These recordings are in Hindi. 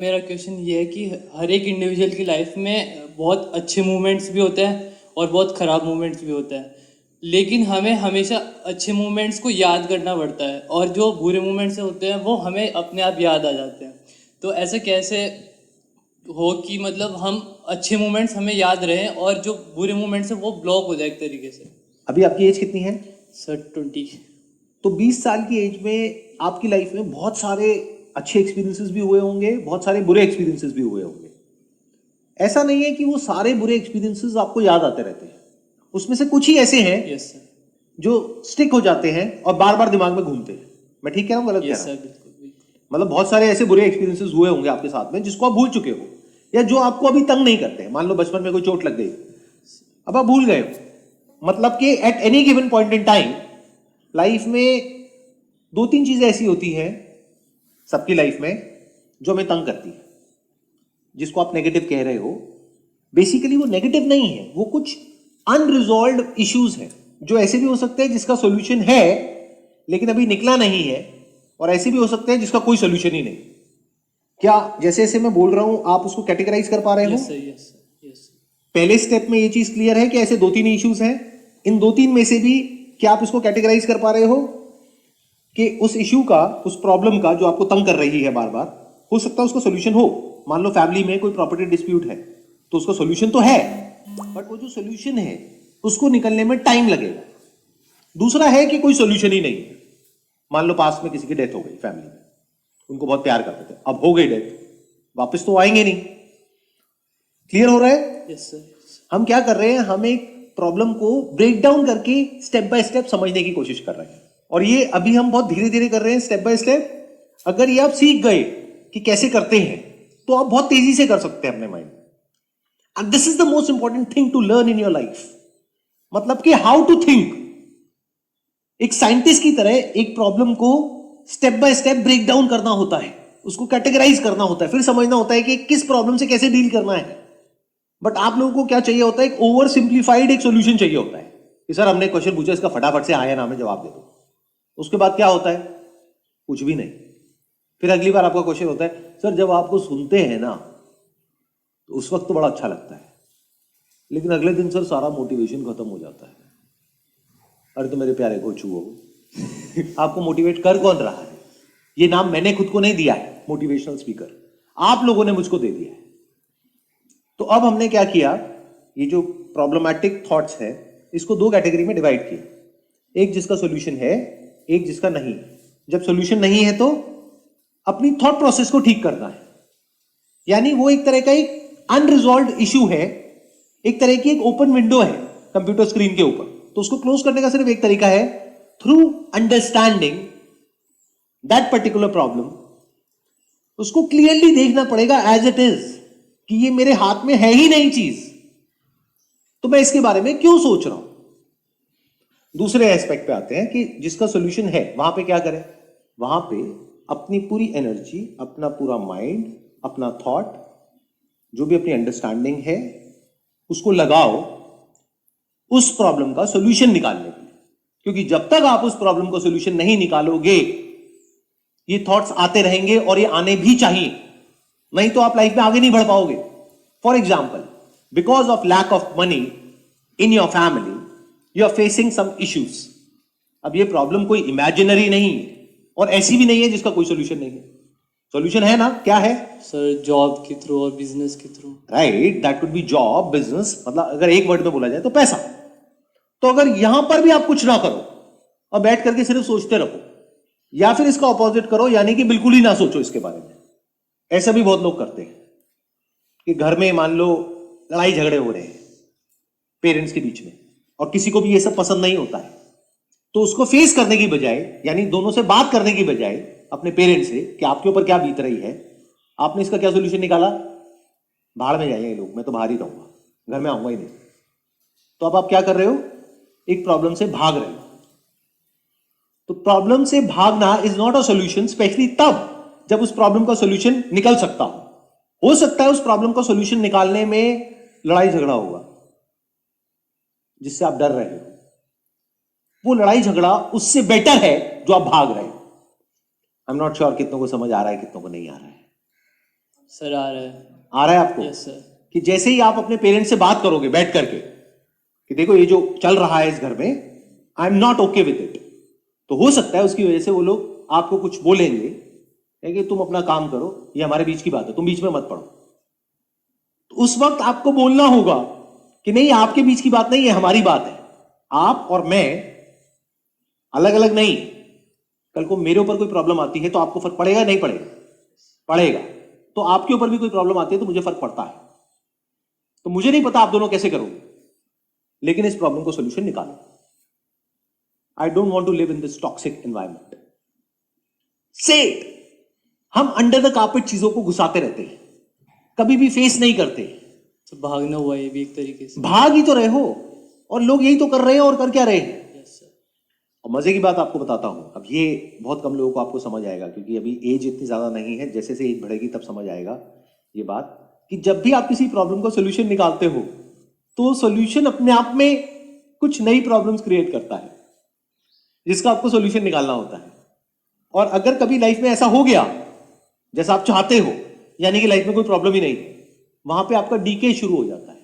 मेरा क्वेश्चन ये है कि हर एक इंडिविजुअल की लाइफ में बहुत अच्छे मोमेंट्स भी होते हैं और बहुत ख़राब मोमेंट्स भी होते हैं, लेकिन हमें हमेशा अच्छे मोमेंट्स को याद करना पड़ता है और जो बुरे मोमेंट्स होते हैं वो हमें अपने आप याद आ जाते हैं। तो ऐसे कैसे हो कि मतलब हम अच्छे मोमेंट्स हमें याद रहें और जो बुरे मोमेंट्स हैं वो ब्लॉक हो जाए एक तरीके से। अभी आपकी एज कितनी है? सर 20। तो 20 साल की एज में आपकी लाइफ में बहुत सारे अच्छे एक्सपीरियंसेस भी हुए होंगे, बहुत सारे बुरे एक्सपीरियंसेस भी हुए होंगे। ऐसा नहीं है कि वो सारे बुरे एक्सपीरियंसेस आपको याद आते रहते हैं, उसमें से कुछ ही ऐसे हैं यस सर। जो स्टिक हो जाते हैं और बार बार दिमाग में घूमते हैं। मैं ठीक कह रहा हूँ, गलत कह यस रहा सर, हूँ? बिल्कुल बिल्कुल। मतलब बहुत सारे ऐसे बुरे एक्सपीरियंसेस हुए होंगे आपके साथ में जिसको आप भूल चुके हो, या जो आपको अभी तंग नहीं करते हैं। मान लो बचपन में कोई चोट लग गई, अब आप भूल गए हो। मतलब कि at any given point in time life में दो तीन चीजें ऐसी होती हैं सबकी लाइफ में जो हमें तंग करती है, जिसको आप नेगेटिव कह रहे हो। बेसिकली वो नेगेटिव नहीं है, वो कुछ अनरिजॉल्व इश्यूज हैं जो ऐसे भी हो सकते हैं जिसका सॉल्यूशन है लेकिन अभी निकला नहीं है, और ऐसे भी हो सकते हैं जिसका कोई सॉल्यूशन ही नहीं। क्या जैसे जैसे मैं बोल रहा हूं आप उसको कैटेगराइज कर पा रहे हो? Yes sir, yes sir, yes sir. पहले स्टेप में ये चीज क्लियर है कि ऐसे दो तीन इश्यूज हैं। इन दो तीन में से भी क्या आप इसको कैटेगराइज कर पा रहे हो कि उस इश्यू का, उस प्रॉब्लम का जो आपको तंग कर रही है बार बार, हो सकता है उसका सोल्यूशन हो। मान लो फैमिली में कोई प्रॉपर्टी डिस्प्यूट है तो उसका सोल्यूशन तो है, बट वो जो सोल्यूशन है उसको निकलने में टाइम लगेगा। दूसरा है कि कोई सोल्यूशन ही नहीं है। मान लो पास में किसी की डेथ हो गई फैमिली में, उनको बहुत प्यार करते थे, अब हो गई डेथ, वापस तो आएंगे नहीं। क्लियर हो रहा है? Yes sir. हम क्या कर रहे हैं, हम एक प्रॉब्लम को ब्रेक डाउन करके स्टेप बाय स्टेप समझने की कोशिश कर रहे हैं, और ये अभी हम बहुत धीरे धीरे कर रहे हैं, स्टेप बाय स्टेप। अगर ये आप सीख गए कि कैसे करते हैं तो आप बहुत तेजी से कर सकते हैं अपने mind. And this is the most important thing to learn in your life. मतलब कि हाउ टू थिंक। एक साइंटिस्ट की तरह एक प्रॉब्लम को step by step break down करना होता है, उसको कैटेगराइज करना होता है, फिर समझना होता है कि किस प्रॉब्लम से कैसे डील करना है। बट आप लोगों को क्या चाहिए होता है? एक ओवर सिंप्लीफाइड एक सोल्यूशन चाहिए होता है कि सर हमने क्वेश्चन पूछा, इसका फटाफट से आया नाम है जवाब दे दो। उसके बाद क्या होता है? कुछ भी नहीं। फिर अगली बार आपका क्वेश्चन होता है, सर जब आपको सुनते हैं ना तो उस वक्त तो बड़ा अच्छा लगता है, लेकिन अगले दिन सर सारा मोटिवेशन खत्म हो जाता है। अरे तो मेरे प्यारे कोचू हो आपको मोटिवेट कर कौन रहा है? ये नाम मैंने खुद को नहीं दिया है, मोटिवेशनल स्पीकर आप लोगों ने मुझको दे दिया है। तो अब हमने क्या किया, ये जो प्रॉब्लमैटिक थॉट्स है इसको दो कैटेगरी में डिवाइड किया, एक जिसका सॉल्यूशन है, एक जिसका नहीं। जब सॉल्यूशन नहीं है तो अपनी थॉट प्रोसेस को ठीक करना है, यानी वो एक तरह का एक अनरिजॉल्व इश्यू है, एक तरह की एक ओपन विंडो है कंप्यूटर स्क्रीन के ऊपर। तो उसको क्लोज करने का सिर्फ एक तरीका है, through understanding that particular problem. उसको क्लियरली देखना पड़ेगा एज इट इज, कि ये मेरे हाथ में है ही नहीं चीज, तो मैं इसके बारे में क्यों सोच रहा हूं। दूसरे एस्पेक्ट पे आते हैं कि जिसका सॉल्यूशन है, वहां पे क्या करें? वहां पे अपनी पूरी एनर्जी, अपना पूरा माइंड, अपना थॉट, जो भी अपनी अंडरस्टैंडिंग है, उसको लगाओ उस प्रॉब्लम का सॉल्यूशन निकालने के लिए। क्योंकि जब तक आप उस प्रॉब्लम का सॉल्यूशन नहीं निकालोगे, ये थॉट्स आते रहेंगे, और ये आने भी चाहिए, नहीं तो आप लाइफ में आगे नहीं बढ़ पाओगे। For example, because of lack of money in your family you are facing some issues. अब ये प्रॉब्लम कोई इमेजिनरी नहीं है और ऐसी भी नहीं है जिसका कोई सोल्यूशन नहीं है। सोल्यूशन है ना? क्या है सर जॉब के थ्रू और बिजनेस के through. Right, that would be job, business. मतलब अगर एक वर्ड में बोला जाए तो पैसा। तो अगर यहां पर भी आप कुछ ना करो और बैठ करके सिर्फ सोचते रहो, या फिर इसका ऑपोजिट करो, यानी कि बिल्कुल ही ना सोचो इसके बारे में। ऐसा भी बहुत लोग करते हैं कि घर में मान लो लड़ाई झगड़े हो रहे हैं पेरेंट्स के बीच में, और किसी को भी ये सब पसंद नहीं होता है, तो उसको फेस करने की बजाय, यानी दोनों से बात करने की बजाय अपने पेरेंट्स से कि आपके ऊपर क्या बीत रही है, आपने इसका क्या सोल्यूशन निकाला? बाहर में जाइए लोग, मैं तो बाहर ही रहूंगा, घर में आऊंगा ही नहीं। तो अब आप क्या कर रहे हो? एक प्रॉब्लम से भाग रहे हो। तो प्रॉब्लम से भागना is not a solution, specially तब जब उस प्रॉब्लम का सोल्यूशन निकल सकता हो सकता है उस प्रॉब्लम का सोल्यूशन निकालने में लड़ाई झगड़ा होगा जिससे आप डर रहे हो। वो लड़ाई झगड़ा उससे बेटर है जो आप भाग रहे हो। आई एम नॉट श्योर कितनों को समझ आ रहा है, कितनों को नहीं आ रहा है। सर आ रहा है। आ रहा है आपको? Yes sir. कि जैसे ही आप अपने पेरेंट्स से बात करोगे बैठ करके कि देखो ये जो चल रहा है इस घर में, I am not okay with it, तो हो सकता है उसकी वजह से वो लोग आपको कुछ बोलेंगे कि तुम अपना काम करो, ये हमारे बीच की बात है, तुम बीच में मत पड़ो। तो उस वक्त आपको बोलना होगा कि नहीं, आपके बीच की बात नहीं है, हमारी बात है, आप और मैं अलग अलग नहीं। कल को मेरे ऊपर कोई प्रॉब्लम आती है तो आपको फर्क पड़ेगा नहीं पड़ेगा? पड़ेगा। तो आपके ऊपर भी कोई प्रॉब्लम आती है तो मुझे फर्क पड़ता है। तो मुझे नहीं पता आप दोनों कैसे करोगे, लेकिन इस प्रॉब्लम को सोल्यूशन निकालो। I don't want to live in this toxic environment. सेट हम अंडर द कार्पेट चीजों को घुसाते रहते हैं, कभी भी फेस नहीं करते। तो भागना हुआ ये भी एक तरीके से। भाग ही तो रहे हो, और लोग यही तो कर रहे हैं, और कर क्या रहे हैं। Yes sir. और मजे की बात आपको बताता हूं, अब ये बहुत कम लोगों को आपको समझ आएगा, क्योंकि अभी एज इतनी ज्यादा नहीं है, जैसे से एज बढ़ेगी तब समझ आएगा ये बात, कि जब भी आप किसी प्रॉब्लम का सोल्यूशन निकालते हो तो सोल्यूशन अपने आप में कुछ नई प्रॉब्लम्स क्रिएट करता है जिसका आपको सोल्यूशन निकालना होता है। और अगर कभी लाइफ में ऐसा हो गया जैसा आप चाहते हो, यानी कि लाइफ में कोई प्रॉब्लम ही नहीं, वहां पे आपका डीके शुरू हो जाता है,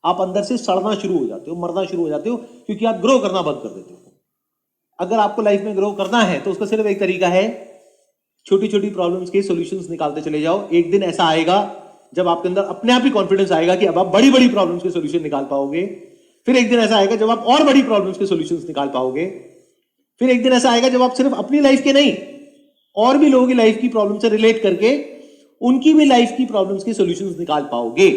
आप अंदर से सड़ना शुरू हो जाते हो, मरना शुरू हो जाते हो, क्योंकि आप ग्रो करना बंद कर देते हो। अगर आपको लाइफ में ग्रो करना है तो उसका सिर्फ एक तरीका है, छोटी छोटी प्रॉब्लम्स के सॉल्यूशंस निकालते चले जाओ। एक दिन ऐसा आएगा जब आपके अंदर अपने आप ही कॉन्फिडेंस आएगा कि अब आप बड़ी बड़ी प्रॉब्लम्स के सॉल्यूशन निकाल पाओगे। फिर एक दिन ऐसा आएगा जब आप और बड़ी प्रॉब्लम्स के सॉल्यूशंस निकाल पाओगे। फिर एक दिन ऐसा आएगा जब आप सिर्फ अपनी लाइफ के नहीं, और भी लोगों की लाइफ की प्रॉब्लम से रिलेट करके उनकी भी लाइफ की प्रॉब्लम्स के सॉल्यूशंस निकाल पाओगे।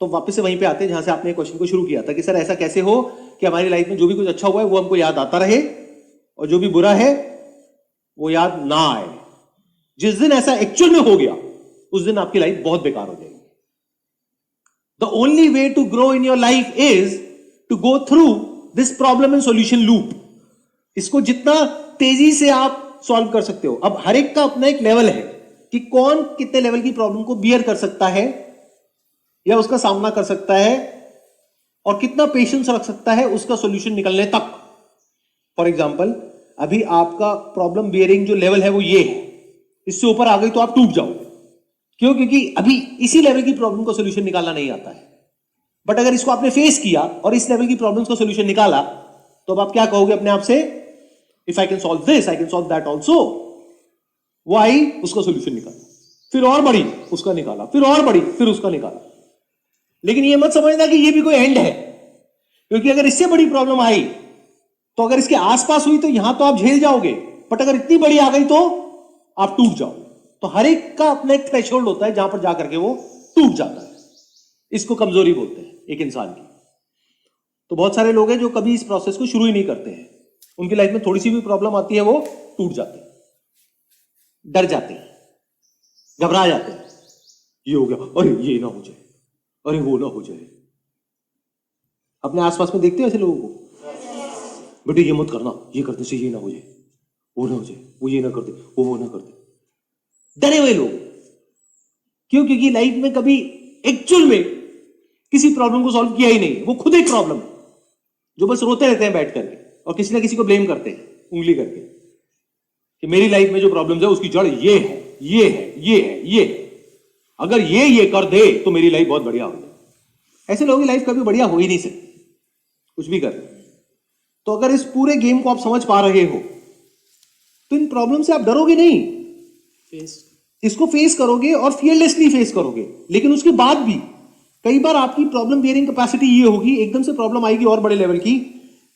तो वापस से वहीं पे आते हैं जहां से आपने क्वेश्चन को शुरू किया था कि सर ऐसा कैसे हो कि हमारी लाइफ में जो भी कुछ अच्छा हुआ है वो हमको याद आता रहे, और जो भी बुरा है वो याद ना आए। जिस दिन ऐसा एक्चुअल में हो गया उस दिन आपकी लाइफ बहुत बेकार हो जाएगी। The only way to grow in your life is to go through this problem and solution loop. इसको जितना तेजी से आप सॉल्व कर सकते हो। अब हर एक का अपना एक लेवल है कि कौन कितने लेवल की प्रॉब्लम को बियर कर सकता है या उसका सामना कर सकता है, और कितना पेशेंस रख सकता है उसका सॉल्यूशन निकलने तक। फॉर एग्जांपल, अभी आपका प्रॉब्लम बियरिंग जो लेवल है वो ये है, इससे ऊपर आ गई तो आप टूट जाओगे। क्यों? क्योंकि अभी इसी लेवल की प्रॉब्लम का सॉल्यूशन निकालना नहीं आता है। बट अगर इसको आपने फेस किया और इस लेवल की प्रॉब्लम्स का सॉल्यूशन निकाला, तो अब आप क्या कहोगे अपने आप से? If I can solve this I can solve that also. वो आई, उसका सॉल्यूशन निकाला, फिर और बड़ी, उसका निकाला, फिर और बड़ी, फिर उसका निकाला। लेकिन ये मत समझना कि ये भी कोई एंड है, क्योंकि अगर इससे बड़ी प्रॉब्लम आई तो अगर इसके आसपास हुई तो यहां तो आप झेल जाओगे, बट अगर इतनी बड़ी आ गई तो आप टूट जाओगे। तो हर एक का अपना एक थ्रेशोल्ड होता है जहां पर जाकर के वो टूट जाता है। इसको कमजोरी बोलते हैं एक इंसान की। तो बहुत सारे लोग हैं जो कभी इस प्रोसेस को शुरू ही नहीं करते हैं। उनकी लाइफ में थोड़ी सी भी प्रॉब्लम आती है वो टूट जाते हैं, डर जाते हैं, घबरा जाते हैं। ये हो गया, अरे ये ना हो जाए, अरे वो ना हो जाए। अपने आसपास में देखते हो ऐसे लोगों को? बेटे ये मत करना, ये करने से ये ना हो जाए, वो ना हो जाए, वो ये ना कर दे, वो ना कर दे। डरे हुए लोग। क्यों? क्योंकि लाइफ में कभी एक्चुअल में किसी प्रॉब्लम को सॉल्व किया ही नहीं। वो खुद एक प्रॉब्लम है जो बस रोते रहते हैं बैठ करके, और किसी ना किसी को ब्लेम करते हैं उंगली करके कि मेरी लाइफ में जो प्रॉब्लम है उसकी जड़ ये है, ये है, ये है, ये है। अगर ये कर दे तो मेरी लाइफ बहुत बढ़िया हो जाए। ऐसे लोगों की लाइफ कभी बढ़िया हो ही नहीं सकती, कुछ भी कर। तो अगर इस पूरे गेम को आप समझ पा रहे हो तो इन प्रॉब्लम से आप डरोगे नहीं, इसको फेस करोगे और फियरलेसली फेस करोगे। लेकिन उसके बाद भी कई बार आपकी प्रॉब्लम बियरिंग कैपेसिटी ये होगी, एकदम से प्रॉब्लम आएगी और बड़े लेवल की,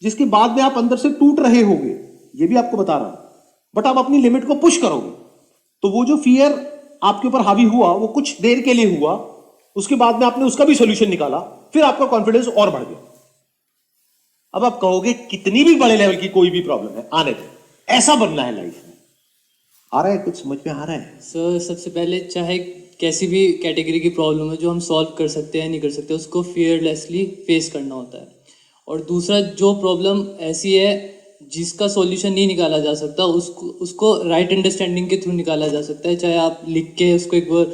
जिसके बाद में आप अंदर से टूट रहे होगे, ये भी आपको बता रहा हूं। बट आप अपनी लिमिट को पुश करोगे तो वो जो फियर आपके ऊपर हावी हुआ वो कुछ देर के लिए हुआ, उसके बाद में आपने उसका भी सॉल्यूशन निकाला, फिर आपका कॉन्फिडेंस और बढ़ गया। अब आप कहोगे कितनी भी बड़े लेवल की कोई भी प्रॉब्लम है, आने दो, ऐसा बनना है लाइफ में। आ रहा है? कुछ समझ में आ रहा है? सर सबसे पहले चाहे कैसी भी कैटेगरी की प्रॉब्लम है जो हम सॉल्व कर सकते हैं नहीं कर सकते, उसको फियरलेसली फेस करना होता है। और दूसरा, जो प्रॉब्लम ऐसी है जिसका सॉल्यूशन नहीं निकाला जा सकता, उसको राइट अंडरस्टैंडिंग के थ्रू निकाला जा सकता है। चाहे आप लिख के उसको एक बार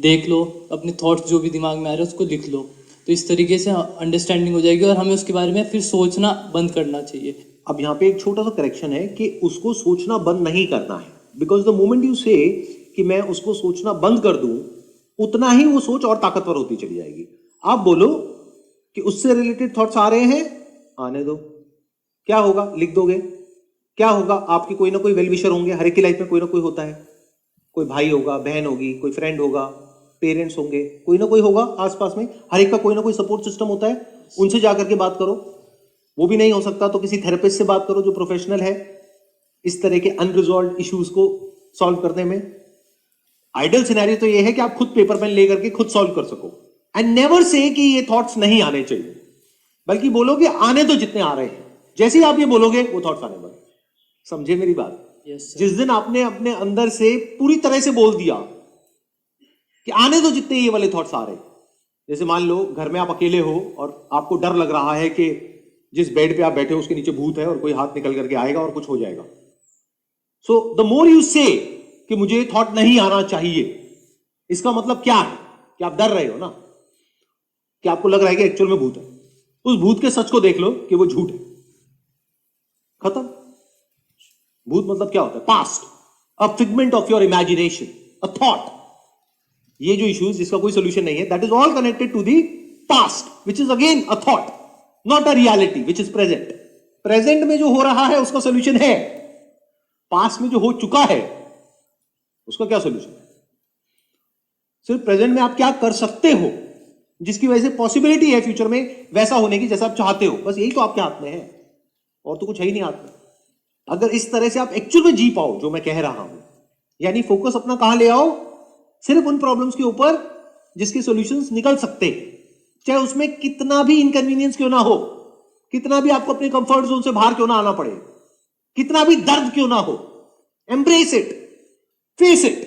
देख लो, अपने थॉट्स जो भी दिमाग में आ रहे हैं उसको लिख लो, तो इस तरीके से अंडरस्टैंडिंग हो जाएगी और हमें उसके बारे में फिर सोचना बंद करना चाहिए। अब यहाँ पे एक छोटा सा करेक्शन है कि उसको सोचना बंद नहीं करना है, बिकॉज द मोमेंट यू से कि मैं उसको सोचना बंद कर दूं, उतना ही वो सोच और ताकतवर होती चली जाएगी। आप बोलो कि उससे रिलेटेड थॉट्स आ रहे हैं, आने दो। क्या होगा? लिख दोगे। क्या होगा? आपकी कोई ना कोई वेलविशर होंगे, हर एक की लाइफ में कोई ना कोई होता है। कोई भाई होगा, बहन होगी, कोई फ्रेंड होगा, पेरेंट्स होंगे, कोई ना कोई होगा आसपास में। हर एक का कोई ना कोई सपोर्ट सिस्टम होता है। उनसे जाकर के बात करो। वो भी नहीं हो सकता तो किसी थेरेपिस्ट से बात करो जो प्रोफेशनल है इस तरह के अनरिजॉल्व इश्यूज को सॉल्व करने में। आइडियल सिनेरियो तो ये है कि आप खुद पेपर पेन लेकर के खुद सॉल्व कर सको। एंड नेवर से कि ये थॉट्स नहीं आने चाहिए, बल्कि बोलोगे आने तो जितने आ रहे हैं। जैसे ही आप ये बोलोगे वो थॉट्स आने बंद। समझे मेरी बात? Yes sir. जिस दिन आपने अपने अंदर से पूरी तरह से बोल दिया कि आने दो जितने ये वाले थॉट्स आ रहे हैं, जैसे मान लो घर में आप अकेले हो और आपको डर लग रहा है कि जिस बेड पे आप बैठे हो उसके नीचे भूत है और कोई हाथ निकल करके आएगा और कुछ हो जाएगा। सो द मोर यू से कि मुझे ये थॉट नहीं आना चाहिए, इसका मतलब क्या है कि आप डर रहे हो ना, कि आपको लग रहा है कि एक्चुअल में भूत है। उस भूत के सच को देख लो कि वो झूठ है। खत्म। भूत मतलब क्या होता है? Past, a figment of your imagination, a thought. ये जो इश्यूज जिसका कोई सोल्यूशन नहीं है, that is all connected to the past which is again a thought, not a reality which is present. Present में जो हो रहा है उसका सोल्यूशन है, पास्ट में जो हो चुका है उसका क्या सोल्यूशन है? सिर्फ प्रेजेंट में आप क्या कर सकते हो जिसकी वजह से पॉसिबिलिटी है फ्यूचर में वैसा होने की जैसा आप चाहते हो। बस यही तो आपके हाथ में है, और तो कुछ है ही नहीं हाथ में। अगर इस तरह से आप एक्चुअल में जी पाओ जो मैं कह रहा हूं, यानी फोकस अपना कहां ले आओ? सिर्फ उन प्रॉब्लम्स के ऊपर जिसके सॉल्यूशंस निकल सकते हैं, चाहे उसमें कितना भी इनकन्वीनियंस क्यों ना हो, कितना भी आपको अपने कंफर्ट जोन से बाहर क्यों ना आना पड़े, कितना भी दर्द क्यों ना हो। Embrace it, face it,